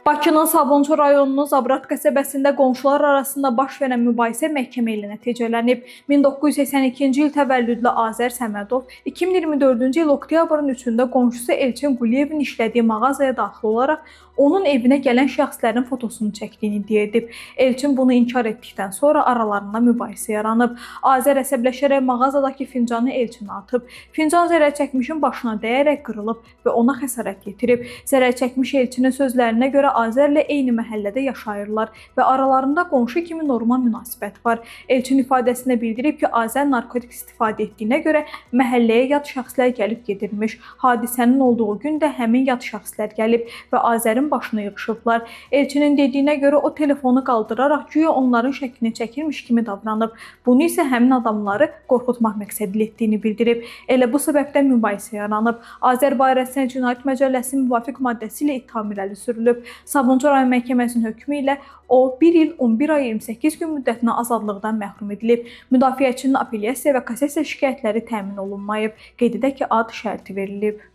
Bakının Sabunçu rayonunun Zabrat qəsəbəsində qonşular arasında baş verən mübahisə məhkəmə ilə nəticələnib. 1982-ci il təvəllüdlü Azər Səmədov 2024-cü il oktyabrın 3-də qonşusu Elçin Quliyevin işlədiyi mağazaya daxil olaraq onun evinə gələn şəxslərin fotosunu çəkdiyini iddia edib. Elçin bunu inkar etdikdən sonra aralarında mübahisə yaranıb. Azər əsəbləşərək mağazadakı fincanı Elçinə atıb. Fincan zərərçəkmişin başına dəyərək qırılıb və ona xəsarət yetirib. Zərərçəkmiş Elçinin sözlərinə görə Azərlə eyni məhəllədə yaşayırlar və aralarında qonşu kimi normal münasibət var. Elçin ifadəsində bildirib ki, Azər narkotik istifadə etdiyinə görə məhəlləyə yad şəxslər gəlib gedirmiş. Hadisənin olduğu gün də həmin yad şəxslər gəlib və Azərin başını yığışıblar. Elçinin dediyinə görə o telefonu qaldıraraq güya onların şəklini çəkirmiş kimi davranıb. Bunu isə həmin adamları qorxutmaq məqsədilə etdiyini bildirib. Elə bu səbəbdən mübahisə yaranıb. Azər barəsində Cinayət Məcəlləsinin müvafiq maddəsi ilə ittiham irəli sürülüb. Sabunçu rayon məhkəməsinin hökmü ilə o 1 il 11 ay 28 gün müddətinə azadlıqdan məhrum edilib. Müdafiəçinin apellyasiya və kassasiya şikayətləri təmin olunmayıb. Qeyd edək ki, ad şərti verilib.